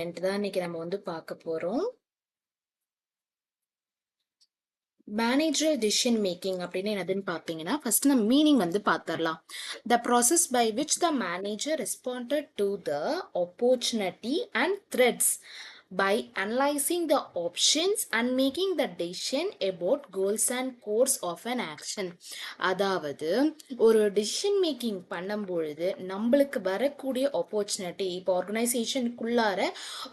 தான் இன்னைக்கு நம்ம வந்து பார்க்க போறோம். மேனேஜரல் டிசிஷன் மேக்கிங் அப்படின்னு என்னதுன்னு பார்த்தீங்கன்னா ஃபர்ஸ்ட் நம்ம மீனிங் வந்து பார்த்துடலாம். The process by which the manager responded to the opportunity and threats by analyzing the options and making the decision about goals and course of an action. அதாவது ஒரு decision making பண்ணும் பொழுது நம்மளுக்கு வரக்கூடிய opportunity, இப்போ ஆர்கனைசேஷனுக்குள்ளார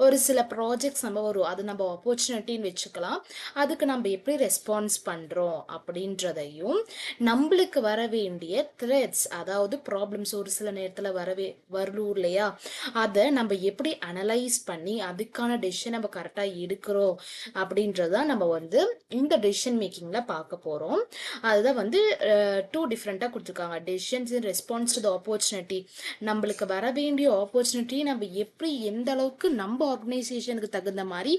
ஒரு சில ப்ராஜெக்ட்ஸ் நம்ம வரும், அது நம்ம ஆப்பர்ச்சுனிட்டின்னு வச்சுக்கலாம். அதுக்கு நம்ம எப்படி ரெஸ்பான்ஸ் பண்ணுறோம் அப்படின்றதையும், நம்மளுக்கு வர வேண்டிய த்ரெட்ஸ், அதாவது ப்ராப்ளம்ஸ் ஒரு சில நேரத்தில் வரும் இல்லையா, அதை நம்ம எப்படி அனலைஸ் பண்ணி அதுக்கான டெசிஷன் நம்ம கரெக்டாக எடுக்கிறோம் அப்படின்றதான் நம்ம வந்து இந்த டெசிஷன் மேக்கிங்கில் பார்க்க போகிறோம். அதுதான் வந்து டூ டிஃப்ரெண்ட்டாக கொடுத்துருக்காங்க. Decisions in response to the opportunity, நம்மளுக்கு வர வேண்டிய ஆப்பர்ச்சுனிட்டி நம்ம எப்படி எந்த அளவுக்கு நம்ம ஆர்கனைசேஷனுக்கு தகுந்த மாதிரி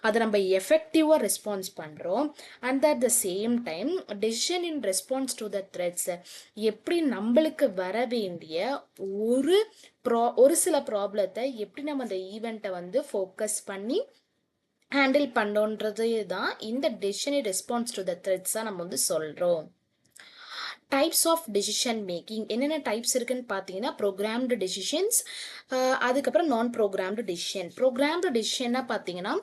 அதை நம்ம எஃபெக்டிவாக ரெஸ்பான்ஸ் பண்ணுறோம். And at the same time decision in response to the threats, எப்படி நம்மளுக்கு வர வேண்டிய ஒரு சில ப்ராப்ளத்தை எப்படி நம்ம அந்த ஈவெண்ட்டை வந்து ஃபோக்கஸ் பண்ணி ஹேண்டில் பண்ணோன்றது தான் இந்த decision in response to the த்ரெட்ஸாக நம்ம வந்து சொல்கிறோம். டைப்ஸ் ஆஃப் டெசிஷன் மேக்கிங் என்னென்ன டைப்ஸ் இருக்குன்னு பார்த்தீங்கன்னா, ப்ரோக்ராம்டு டெசிஷன்ஸ், அதுக்கப்புறம் நான் ப்ரோக்ராம்டு டெசிஷன். ப்ரோக்ராம்டு டெசிஷன்னா பார்த்தீங்கன்னா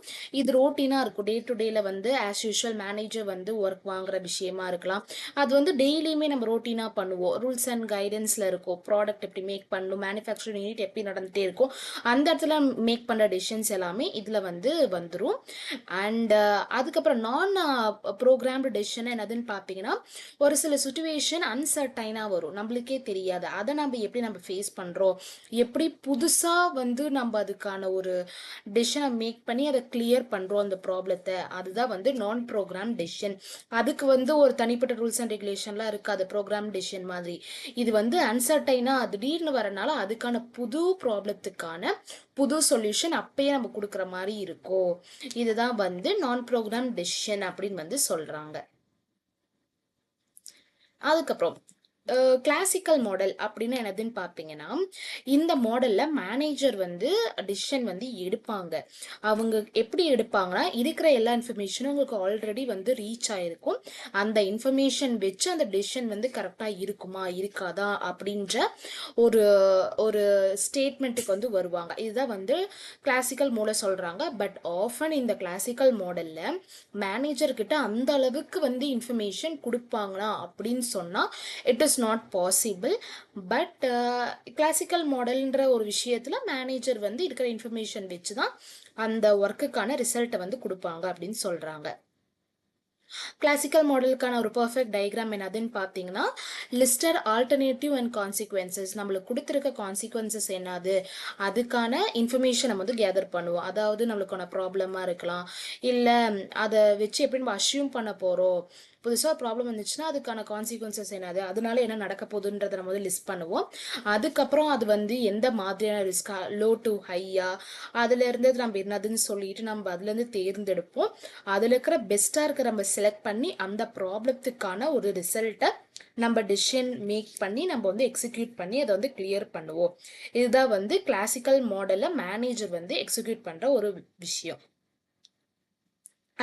இது ரோட்டீனாக இருக்கும். டே டு டேல வந்து ஆஸ் யூஷுவல் மேனேஜர் வந்து ஒர்க் வாங்குற விஷயமா இருக்கலாம். அது வந்து டெய்லியுமே நம்ம ரோட்டீனாக பண்ணுவோம். ரூல்ஸ் அண்ட் கைடன்ஸில் இருக்கும். ப்ராடக்ட் எப்படி மேக் பண்ணணும், மேனுஃபேக்சரிங் யூனிட் எப்படி நடந்துகிட்டே இருக்கும், அந்த இடத்துல மேக் பண்ணுற டெசிஷன்ஸ் எல்லாமே இதில் வந்து வந்துடும். அண்ட் அதுக்கப்புறம் நான் ப்ரோக்ராம்டு டெசிஷன் என்னதுன்னு பார்த்தீங்கன்னா, ஒரு சில சுச்சுவேஷன் அன்சர்டைனாக வரும், நம்மளுக்கே தெரியாது. அதை நம்ம ஃபேஸ் பண்ணுறோம், எப்படி புதுசாக வந்து நம்ம அதுக்கான ஒரு டெசிஷனை மேக் பண்ணி அதை கிளியர் பண்ணுறோம் அந்த ப்ராப்ளத்தை, அதுதான் வந்து நான் ப்ரோக்ராம் டெசிஷன். அதுக்கு வந்து ஒரு தனிப்பட்ட ரூல்ஸ் அண்ட் ரெகுலேஷன்லாம் இருக்காது ப்ரோக்ராம் டெசிஷன் மாதிரி. இது வந்து அன்சர்டைனாக திடீர்னு வரனால அதுக்கான புது ப்ராப்ளத்துக்கான புது சொல்யூஷன் அப்பயே நம்ம கொடுக்குற மாதிரி இருக்கும். இதுதான் வந்து நான் ப்ரோக்ராம் டெசிஷன் அப்படின்னு வந்து சொல்கிறாங்க. அதுக்கப்புறம் கிளாசிக்கல் மாடல் அப்படின்னு என்னதுன்னு பார்த்தீங்கன்னா, இந்த மாடலில் மேனேஜர் வந்து டிசிஷன் வந்து எடுப்பாங்க. அவங்க எப்படி எடுப்பாங்கன்னா, இருக்கிற எல்லா இன்ஃபர்மேஷனும் உங்களுக்கு ஆல்ரெடி வந்து ரீச் ஆகிருக்கும். அந்த இன்ஃபர்மேஷன் வச்சு அந்த டிசிஷன் வந்து கரெக்டாக இருக்குமா இருக்காதா அப்படின்ற ஒரு ஒரு ஸ்டேட்மெண்ட்டுக்கு வந்து வருவாங்க. இதுதான் வந்து கிளாசிக்கல் மாடல் சொல்கிறாங்க. பட் ஆஃபன் இந்த கிளாசிக்கல் மாடலில் மேனேஜர்கிட்ட அந்த அளவுக்கு வந்து இன்ஃபர்மேஷன் கொடுப்பாங்களா அப்படின்னு சொன்னால் it is not possible. But classical மாடல்ன்ற ஒரு விஷயத்தில் மேனேஜர் வந்து இருக்கிற இன்ஃபர்மேஷன் வச்சு தான் அந்த ஒர்க்குக்கான ரிசல்ட்டை வந்து கொடுப்பாங்க அப்படின்னு சொல்கிறாங்க. கிளாசிக்கல் மாடலுக்கான ஒரு பர்ஃபெக்ட் டயக்ராம் என்னதுன்னு பார்த்தீங்கன்னா, லிஸ்டர் ஆல்டர்னேட்டிவ் அண்ட் கான்சிக்வன்சஸ், நம்மளுக்கு கொடுத்துருக்க கான்சிக்வன்சஸ் என்னது அதுக்கான இன்ஃபர்மேஷன் நம்ம வந்து கேதர் பண்ணுவோம். அதாவது நம்மளுக்கான ப்ராப்ளமாக இருக்கலாம், இல்லை அதை வச்சு எப்படி நம்ம அஷ்யூம் பண்ண போகிறோம், புதுசாக ப்ராப்ளம் வந்துச்சுன்னா அதுக்கான கான்சிக்வன்சஸ் என்னது, அதனால என்ன நடக்க போகுதுன்றதை நம்ம வந்து லிஸ்ட் பண்ணுவோம். அதுக்கப்புறம் அது வந்து எந்த மாதிரியான ரிஸ்கா, லோ டு ஹையா, அதுலேருந்து நம்ம என்னதுன்னு சொல்லிட்டு நம்ம அதுலேருந்து தேர்ந்தெடுப்போம். அதில் இருக்கிற பெஸ்ட்டாக இருக்கிற நம்ம செலக்ட் பண்ணி அந்த ப்ராப்ளத்துக்கான ஒரு ரிசல்ட்டை நம்ம டிசிஷன் மேக் பண்ணி நம்ம வந்து எக்ஸிக்யூட் பண்ணி அதை வந்து கிளியர் பண்ணுவோம். இதுதான் வந்து கிளாசிக்கல் மாடலில் மேனேஜர் வந்து எக்ஸிக்யூட் பண்ணுற ஒரு விஷயம்.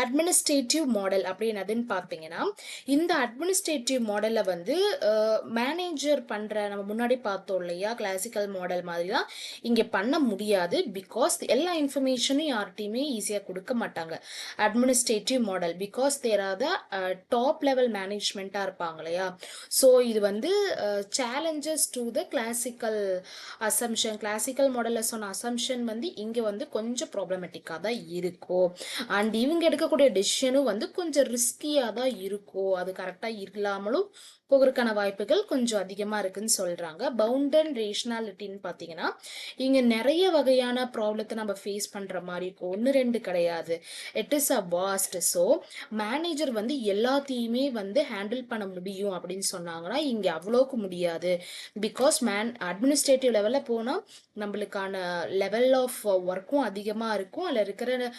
அட்மினிஸ்ட்ரேட்டிவ் மாடல் அப்படின்னதுன்னு பார்த்தீங்கன்னா, இந்த அட்மினிஸ்ட்ரேட்டிவ் மாடலில் வந்து மேனேஜர் பண்ணுற, நம்ம முன்னாடி பார்த்தோம் இல்லையா கிளாசிக்கல் மாடல் மாதிரிலாம் இங்கே பண்ண முடியாது. பிகாஸ் எல்லா இன்ஃபர்மேஷனும் யார்கிட்டையுமே ஈஸியாக கொடுக்க மாட்டாங்க administrative model. Because there are the top level மேனேஜ்மெண்ட்டாக இருப்பாங்க இல்லையா. ஸோ இது வந்து challenges to the classical assumption. Classical மாடலில் சொன்ன அசம்ஷன் வந்து இங்கே வந்து கொஞ்சம் ப்ராப்ளமேட்டிக்காக தான் இருக்கும். அண்ட் இவங்க எடுக்கக்கூடிய டெசிஷனும் வந்து கொஞ்சம் ரிஸ்கியாக தான் இருக்கும். அது கரெக்டாக இல்லாமலும் போகிறதுக்கான வாய்ப்புகள் கொஞ்சம் அதிகமாக இருக்குன்னு சொல்கிறாங்க. பவுண்ட் அண்ட் ரேஷனாலிட்டின்னு பார்த்தீங்கன்னா, இங்கே நிறைய வகையான ப்ராப்ளத்தை நம்ம ஃபேஸ் பண்ணுற மாதிரி இருக்கும், 1-2 கிடையாது. It is a waste. So manager வந்து எல்லாத்தையுமே வந்து ஹேண்டில் பண்ண முடியும் அப்படின்னு சொன்னாங்கன்னா இங்கே அவ்வளோக்கு முடியாது. பிகாஸ் அட்மினிஸ்ட்ரேட்டிவ் லெவலில் போனால் நம்மளுக்கான லெவல் ஆஃப் ஒர்க்கும் அதிகமாக இருக்கும், அதில் இருக்கிற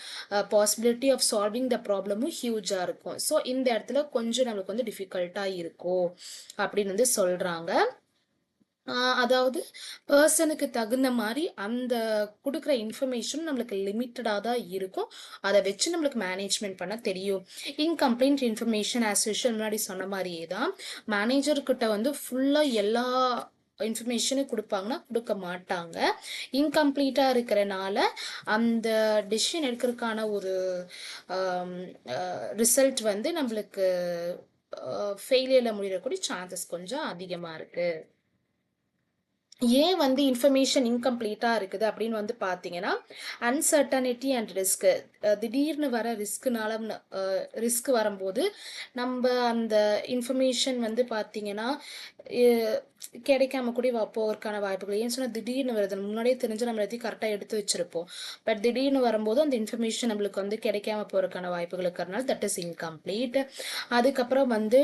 பாசிபிலிட்டி ஆஃப் சால்விங் த ப்ராப்ளமும் ஹியூஜாக இருக்கும். ஸோ இந்த இடத்துல கொஞ்சம் நம்மளுக்கு வந்து டிஃபிகல்ட்டாக இருக்கும் அப்படின்னு வந்து சொல்கிறாங்க. அதாவது பர்சனுக்கு தகுந்த மாதிரி அந்த குடுக்குற இன்ஃபர்மேஷன் நம்மளுக்கு லிமிட்டடாக தான் இருக்கும். அதை வச்சு நம்மளுக்கு மேனேஜ்மெண்ட் பண்ண தெரியும். இன்கம்ப்ளீட் இன்ஃபர்மேஷன் ஆஸ் யூஷுவல் முன்னாடி சொன்ன மாதிரியே தான் மேனேஜர்கிட்ட வந்து ஃபுல்லாக எல்லா இன்ஃபர்மேஷனும் கொடுப்பாங்கன்னா கொடுக்க மாட்டாங்க. இன்கம்ப்ளீட்டாக இருக்கிறனால அந்த டெசிஷன் எடுக்கிறதுக்கான ஒரு ரிசல்ட் வந்து நம்மளுக்கு ஃபெயிலியரில் முடியக்கூடிய சான்சஸ் கொஞ்சம் அதிகமாக இருக்குது. ஏன் வந்து இன்ஃபர்மேஷன் இன்கம்ப்ளீட்டாக இருக்குது அப்படின்னு வந்து பார்த்தீங்கன்னா அன்சர்டனிட்டி அண்ட் ரிஸ்க்கு, திடீர்னு வர ரிஸ்க்குனால ரிஸ்க் வரும்போது நம்ம அந்த இன்ஃபர்மேஷன் வந்து பார்த்தீங்கன்னா கிடைக்காம கூட போவதற்கான வாய்ப்புகள். ஏன்னு சொன்னால் திடீர்னு வருது, முன்னாடியே தெரிஞ்சு நம்ம எல்லாத்தையும் கரெக்டாக எடுத்து வச்சிருப்போம். பட் திடீர்னு வரும்போது அந்த இன்ஃபர்மேஷன் நம்மளுக்கு வந்து கிடைக்காம போகிறதுக்கான வாய்ப்புகள் இருக்கிறதுனால தட் இஸ் இன்கம்ப்ளீட். அதுக்கப்புறம் வந்து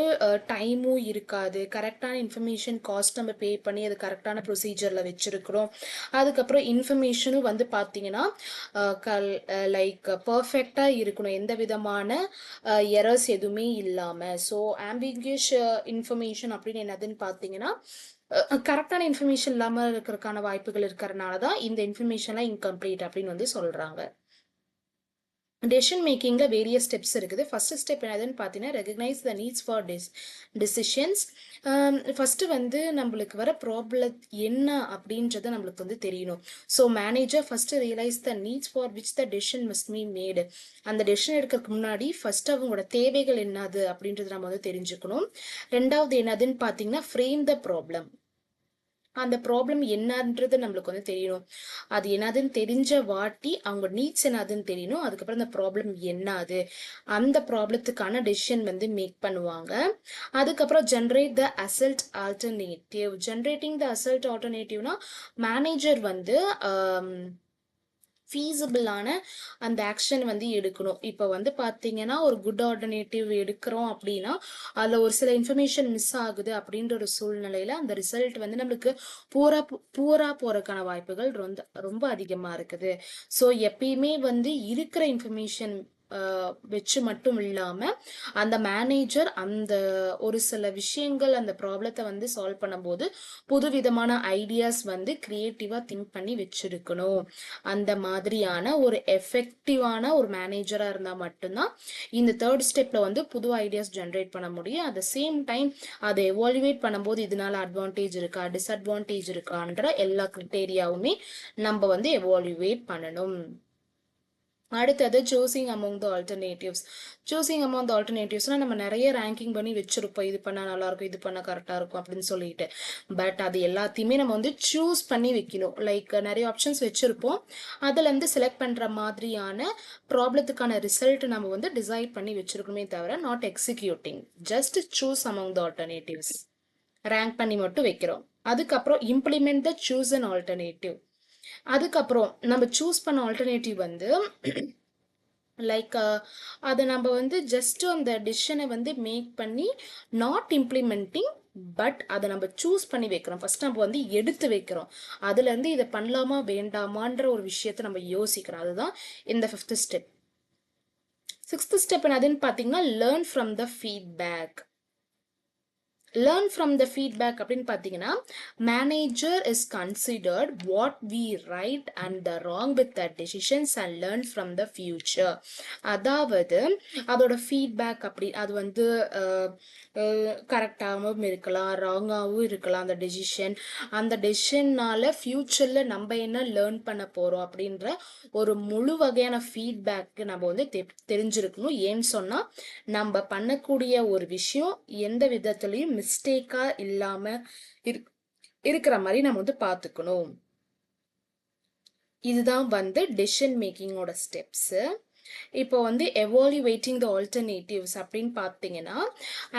டைமும் இருக்காது, கரெக்டான இன்ஃபர்மேஷன் காஸ்ட் நம்ம பே பண்ணி அது கரெக்டான ப்ரொசீஜரில் வச்சுருக்கிறோம். அதுக்கப்புறம் இன்ஃபர்மேஷனும் வந்து பார்த்தீங்கன்னா லைக் பர்ஃபெக்டாக இருக்கணும், எந்த விதமான எரர்ஸ் எதுவுமே இல்லாமல். ஸோ ஆம்பிகியஸ் இன்ஃபர்மேஷன் அப்படின்னு என்னதுன்னு பார்த்தீங்கன்னா கரெக்டான இன்ஃபர்மேஷன் இல்லாமல் இருக்கிறதுக்கான வாய்ப்புகள் இருக்கிறதுனால தான் இந்த இன்ஃபர்மேஷன்லாம் இன்கம்ப்ளீட் அப்படின்னு வந்து சொல்கிறாங்க. டெசிஷன் மேக்கிங்கில் வேரியஸ் ஸ்டெப்ஸ் இருக்குது. ஃபர்ஸ்ட் ஸ்டெப் என்னதுன்னு பார்த்தீங்கன்னா recognise the needs for decisions. First வந்து நம்மளுக்கு வர ப்ராப்ளம் என்ன அப்படின்றத நம்மளுக்கு வந்து தெரியணும். So manager first realise the needs for which the decision must be மேடு. அந்த டெசிஷன் எடுக்கிறதுக்கு முன்னாடி ஃபஸ்ட்டு அவங்களோட தேவைகள் என்னது அப்படின்றது நம்ம வந்து தெரிஞ்சுக்கணும். ரெண்டாவது என்னதுன்னு பார்த்தீங்கன்னா ஃப்ரேம் த ப்ராப்ளம். அந்த ப்ராப்ளம் என்னன்றது நம்மளுக்கு வந்து தெரியணும். அது என்னதுன்னு தெரிஞ்ச வாட்டி அவங்க நீட்ஸ் என்னதுன்னு தெரியணும். அதுக்கப்புறம் அந்த ப்ராப்ளம் என்னது, அந்த ப்ராப்ளத்துக்கான டெசிஷன் வந்து மேக் பண்ணுவாங்க. அதுக்கப்புறம் generate the assault alternative. Generating the assault ஆல்டர்னேட்டிவ்னா மேனேஜர் வந்து ஃபீஸபிளான அந்த ஆக்ஷன் வந்து எடுக்கணும். இப்போ வந்து பார்த்தீங்கன்னா ஒரு குட் ஆல்டர்னேட்டிவ் எடுக்கிறோம் அப்படின்னா அதில் ஒரு சில இன்ஃபர்மேஷன் மிஸ் ஆகுது அப்படின்ற ஒரு சூழ்நிலையில் அந்த ரிசல்ட் வந்து நம்மளுக்கு பூரா போகிறதுக்கான வாய்ப்புகள் ரொம்ப அதிகமாக இருக்குது. ஸோ எப்பயுமே வந்து இருக்கிற இன்ஃபர்மேஷன் வச்சு மட்டும் இல்லாமல் அந்த மேனேஜர் அந்த ஒரு சில விஷயங்கள் அந்த ப்ராப்ளத்தை வந்து சால்வ் பண்ணும்போது புதுவிதமான ஐடியாஸ் வந்து கிரியேட்டிவாக திங்க் பண்ணி வச்சிருக்கணும். அந்த மாதிரியான ஒரு எஃபெக்டிவான ஒரு மேனேஜராக இருந்தால் மட்டும்தான் இந்த தேர்ட் ஸ்டெப்பில் வந்து புது ஐடியாஸ் ஜென்ரேட் பண்ண முடியும். அட் த சேம் டைம் அதை எவாலுவேட் பண்ணும்போது இதனால அட்வான்டேஜ் இருக்கா டிஸ்அட்வான்டேஜ் இருக்கான்ற எல்லா கிரிட்டேரியாவுமே நம்ம வந்து எவாலுவேட் பண்ணணும். அடுத்தது choosing among the alternatives. Choosing among the ஆல்டர்னேட்டிவ்ஸ்னால் நம்ம நிறைய ரேங்கிங் பண்ணி வச்சுருப்போம், இது பண்ணால் நல்லாயிருக்கும், இது பண்ணால் கரெக்டாக இருக்கும் அப்படின்னு சொல்லிட்டு. பட் அது எல்லாத்தையுமே நம்ம வந்து சூஸ் பண்ணி வைக்கணும். லைக் நிறைய ஆப்ஷன்ஸ் வச்சுருப்போம், அதுலேருந்து செலக்ட் பண்ணுற மாதிரியான ப்ராப்ளத்துக்கான ரிசல்ட் நம்ம வந்து டிசைட் பண்ணி வச்சுருக்கணுமே தவிர not executing. Just choose among the alternatives, rank பண்ணி மட்டும் வைக்கிறோம். அதுக்கப்புறம் implement the choose and alternative. அதுக்கப்புறம் நம்ம சூஸ் பண்ண ஆல்டர்னேட்டிவ் வந்து லைக் அதை நம்ம வந்து ஜஸ்ட் அந்த டிசிஷனை வந்து மேக் பண்ணி நாட் இம்ப்ளிமெண்டிங், பட் அதை நம்ம சூஸ் பண்ணி வைக்கிறோம். ஃபர்ஸ்ட் நம்ம வந்து எடுத்து வைக்கிறோம், அதுலேருந்து இதை பண்ணலாமா வேண்டாமான்ற ஒரு விஷயத்தை நம்ம யோசிக்கிறோம். அதுதான் இந்த 5th ஸ்டெப். 6th ஸ்டெப் என்னதுன்னு பார்த்தீங்கன்னா learn from the feedback. Learn from the feedback அப்படின்னு பார்த்தீங்கன்னா manager is considered what we right and the wrong with the decisions and learn from the future. அதாவது அதோட ஃபீட்பேக் அப்படி அது வந்து கரெக்டாகவும் இருக்கலாம், ராங்காகவும் இருக்கலாம். அந்த டெசிஷன்னால ஃபியூச்சரில் நம்ம என்ன லேர்ன் பண்ண போகிறோம் அப்படின்ற ஒரு முழு வகையான ஃபீட்பேக்கு நம்ம வந்து தெரிஞ்சிருக்கணும். ஏன்னு சொன்னால் நம்ம பண்ணக்கூடிய ஒரு விஷயம் எந்த விதத்துலையும் மிஸ்டேக்காக இல்லாமல் இருக்கிற மாதிரி நம்ம வந்து பார்த்துக்கணும். இதுதான் வந்து டெசிஷன் மேக்கிங்கோட ஸ்டெப்ஸு. இப்போ வந்து எவாலுவேட்டிங் த ஆல்டர்னேட்டிவ்ஸ் அப்படின்னு பார்த்தீங்கன்னா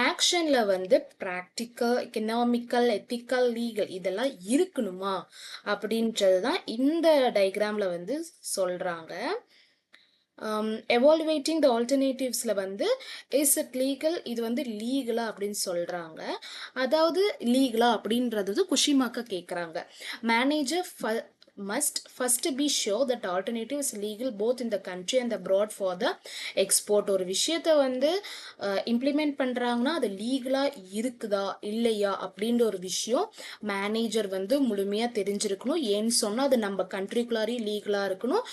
ஆக்ஷனில் வந்து ப்ராக்டிக்கல், எக்கனாமிக்கல், எத்திக்கல், லீகல் இதெல்லாம் இருக்கணுமா அப்படின்றது தான் இந்த டயக்ராமில் வந்து சொல்கிறாங்க. எவாலுவேட்டிங் த ஆல்டர்னேட்டிவ்ஸில் வந்து இஸ் இட் லீகல், இது வந்து லீகலா அப்படின்னு சொல்கிறாங்க. அதாவது லீகலா அப்படின்றது குஷிமாக்க கேட்குறாங்க. must first be sure that alternative is legal both in the country and abroad for the export. ஒரு விஷயத்தை வந்து இம்ப்ளிமெண்ட் பண்ணுறாங்கன்னா அது லீகலாக இருக்குதா இல்லையா அப்படின்ற ஒரு விஷயம் மேனேஜர் வந்து முழுமையாக தெரிஞ்சிருக்கணும். ஏன்னு சொன்னால் அது நம்ம கண்ட்ரிக்குள்ளாரி லீகலாக இருக்கணும்.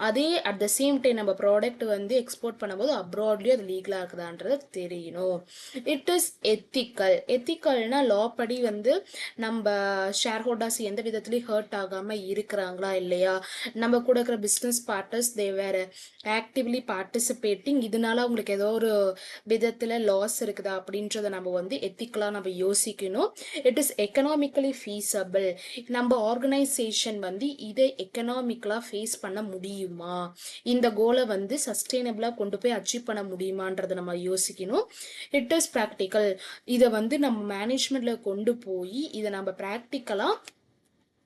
அதே அட் த சேம் டைம் நம்ம ப்ராடக்ட் வந்து எக்ஸ்போர்ட் பண்ணும்போது அப்ராட்லேயும் அது லீகலாக இருக்குதான்றது தெரியணும். இட் இஸ் எத்திக்கல்னா லா படி வந்து நம்ம ஷேர் ஹோல்டர்ஸ் எந்த விதத்துலையும் ஹர்ட் ஆகாமல் இருக்கிறாங்களா இல்லையா, நம்ம கூட இருக்கிற பிஸ்னஸ் பார்ட்னர்ஸ் தே வேற ஆக்டிவ்லி பார்ட்டிசிபேட்டிங், இதனால அவங்களுக்கு ஏதோ ஒரு விதத்தில் லாஸ் இருக்குதா அப்படின்றத நம்ம வந்து எத்திக்கலாக நம்ம யோசிக்கணும். இட் இஸ் எக்கனாமிக்கலி ஃபீஸபிள், நம்ம ஆர்கனைசேஷன் வந்து இதை எக்கனாமிக்கலாக ஃபேஸ் பண்ண முடியுமா, இந்த கோலை வந்து சஸ்டெயினபிளாக கொண்டு போய் அச்சீவ் பண்ண முடியுமான்றதை நம்ம யோசிக்கணும். இட் இஸ் ப்ராக்டிக்கல், இதை வந்து நம்ம மேனேஜ்மெண்ட்டில் கொண்டு போய் இதை நம்ம ப்ராக்டிக்கலாக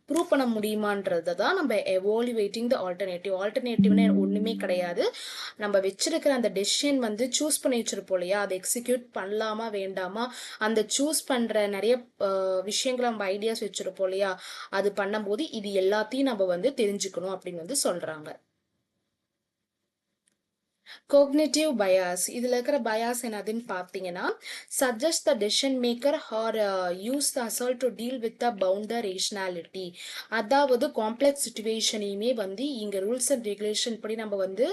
ப்ரூவ் பண்ண முடியுமான்றதை தான் நம்ம எவாலுவேட்டிங் த ஆல்டர்னேட்டிவ்னு ஒன்றுமே கிடையாது. நம்ம வச்சிருக்கிற அந்த டெசிஷன் வந்து சூஸ் பண்ணி வச்சிருப்போம் இல்லையா, அதை எக்ஸிக்யூட் பண்ணலாமா வேண்டாமா, அந்த சூஸ் பண்ணுற நிறைய விஷயங்களை நம்ம ஐடியாஸ் வச்சிருப்போம் இல்லையா, அது பண்ணும்போது இது எல்லாத்தையும் நம்ம வந்து தெரிஞ்சுக்கணும் அப்படின்னு வந்து சொல்கிறாங்க. கோக்னிட்டிவ் பயாஸ், இதில் இருக்கிற பயாஸ் என்னதுன்னு பார்த்தீங்கன்னா, suggest the decision maker R use the assault to deal with the founder rationality. அதாவது காம்ப்ளெக்ஸ் சுச்சுவேஷனையுமே வந்து இங்கே ரூல்ஸ் அண்ட் ரெகுலேஷன் படி நம்ம வந்து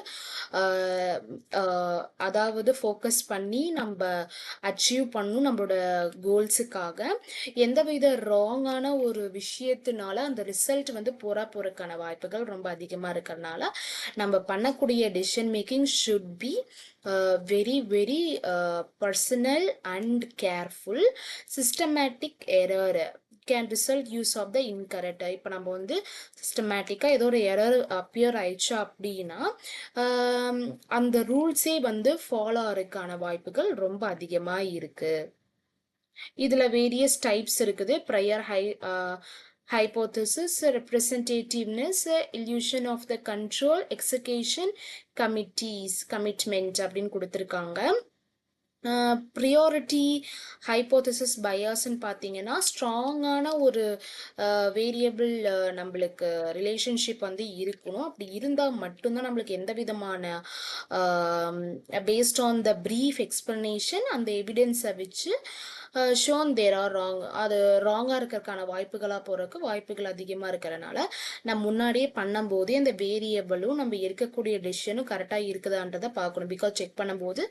அதாவது ஃபோக்கஸ் பண்ணி நம்ம அச்சீவ் பண்ணணும் நம்மளோட கோல்ஸுக்காக. எந்தவித ராங்கான ஒரு விஷயத்தினால அந்த ரிசல்ட் வந்து போகிறதுக்கான வாய்ப்புகள் ரொம்ப அதிகமாக இருக்கிறதுனால நம்ம பண்ணக்கூடிய decision making should be very personal and careful. Systematic error can result use of the incorrect. இப்போ நம்ம வந்து சிஸ்டமேட்டிக்காக ஏதோ ஒரு எரர் அப்பியர் ஆயிடுச்சு அப்படின்னா அந்த ரூல்ஸே வந்து ஃபாலோ ஆகிறதுக்கான வாய்ப்புகள் ரொம்ப அதிகமாக இருக்கு. இதில் வேரியஸ் டைப்ஸ் இருக்குது. Prior hypothesis, representativeness, illusion of the control, execution, commitment அப்படின்னு கொடுத்துருக்காங்க. ப்ரியாரிட்டி ஹைப்போதசிஸ் பயாஸ்ன்னு பார்த்தீங்கன்னா ஸ்ட்ராங்கான ஒரு வேரியபிள் நம்மளுக்கு ரிலேஷன்ஷிப் வந்து இருக்கணும். அப்படி இருந்தால் மட்டும்தான் நம்மளுக்கு எந்த விதமான based on the brief explanation அந்த எவிடென்ஸை வச்சு ஷோன் தேர் ஆர் ராங், அது ராங்காக இருக்கிறதுக்கான வாய்ப்புகளாக போகிறதுக்கு வாய்ப்புகள் அதிகமாக இருக்கிறனால நம்ம முன்னாடியே பண்ணும்போதே அந்த வேரியபிளும் நம்ம இருக்கக்கூடிய டெசிஷனும் கரெக்டாக இருக்குதான்றதை பார்க்கணும். பிகாஸ் செக் பண்ணும்போது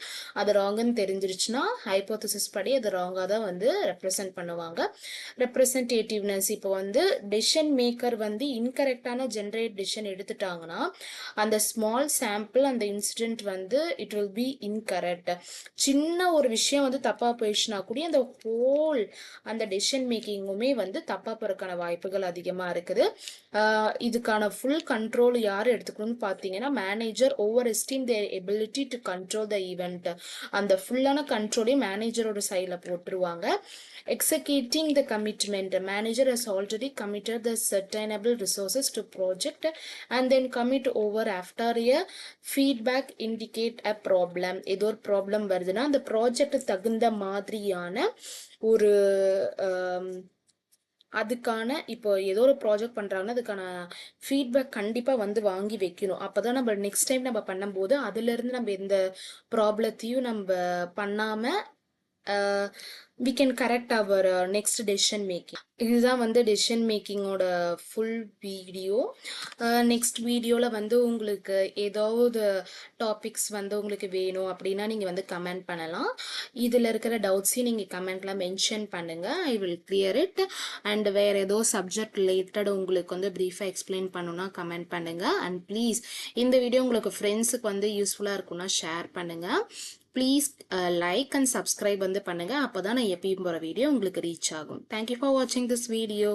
அது ராங்குன்னு தெரிஞ்சிருச்சுன்னா ஹைப்போதசிஸ் படி அது ராங்காக தான் வந்து ரெப்ரசன்ட் பண்ணுவாங்க. ரெப்ரசன்டேட்டிவ்னஸ், இப்போ வந்து டெசிஷன் மேக்கர் வந்து இன்கரெக்டான ஜென்ரேட் டெசிஷன் எடுத்துட்டாங்கன்னா அந்த ஸ்மால் சாம்பிள் அந்த இன்சிடென்ட் வந்து இட் வில் பி இன்கரெக்ட். சின்ன ஒரு விஷயம் வந்து தப்பாக போயிடுச்சுன்னா கூட அந்த ஹோல் அந்த டெசிஷன் மேக்கிங்குமே வந்து தப்பாக போகிறதுக்கான வாய்ப்புகள் அதிகமாக இருக்குது. இதுக்கான ஃபுல் கண்ட்ரோல் யார் எடுத்துக்கணும்னு பார்த்தீங்கன்னா manager over esteem there ability to control the event. அந்த ஃபுல்லான கண்ட்ரோலே மேனேஜரோட சைடில் போட்டுருவாங்க. Executing the commitment, manager has already committed the sustainable resources to project and then commit over after a feedback indicate a problem. ஏதோ ஒரு problem வருதுன்னா அந்த project தகுந்த மாதிரியான ஒரு அதுக்கான இப்போ ஏதோ ஒரு ப்ராஜெக்ட் பண்ணுறாங்கன்னா அதுக்கான ஃபீட்பேக் கண்டிப்பாக வந்து வாங்கி வைக்கணும். அப்போ தான் நம்ம நெக்ஸ்ட் டைம் நம்ம பண்ணும்போது அதுலேருந்து நம்ம எந்த ப்ராப்ளத்தையும் நம்ம பண்ணாமல் we can correct our next decision making. இதுதான் வந்து டெசிஷன் மேக்கிங்கோட ஃபுல் வீடியோ. நெக்ஸ்ட் வீடியோவில் வந்து உங்களுக்கு ஏதாவது டாபிக்ஸ் வந்து உங்களுக்கு வேணும் அப்படின்னா நீங்கள் வந்து கமெண்ட் பண்ணலாம். இதில் இருக்கிற டவுட்ஸையும் நீங்கள் கமெண்ட்லாம் மென்ஷன் பண்ணுங்கள், I will clear it. And வேறு ஏதோ சப்ஜெக்ட் ரிலேட்டட் உங்களுக்கு வந்து ப்ரீஃபாக எக்ஸ்பிளைன் பண்ணணும்னா கமெண்ட் பண்ணுங்கள். அண்ட் ப்ளீஸ் இந்த வீடியோ உங்களுக்கு ஃப்ரெண்ட்ஸுக்கு வந்து யூஸ்ஃபுல்லாக இருக்குன்னா ஷேர் பண்ணுங்கள். ப்ளீஸ் லைக் அண்ட் சப்ஸ்கிரைப் வந்து பண்ணுங்கள், அப்போ தான் நான் எப்பயும் போகிற வீடியோ உங்களுக்கு ரீச் ஆகும். தேங்க்யூ ஃபார் வாட்சிங் திஸ் வீடியோ.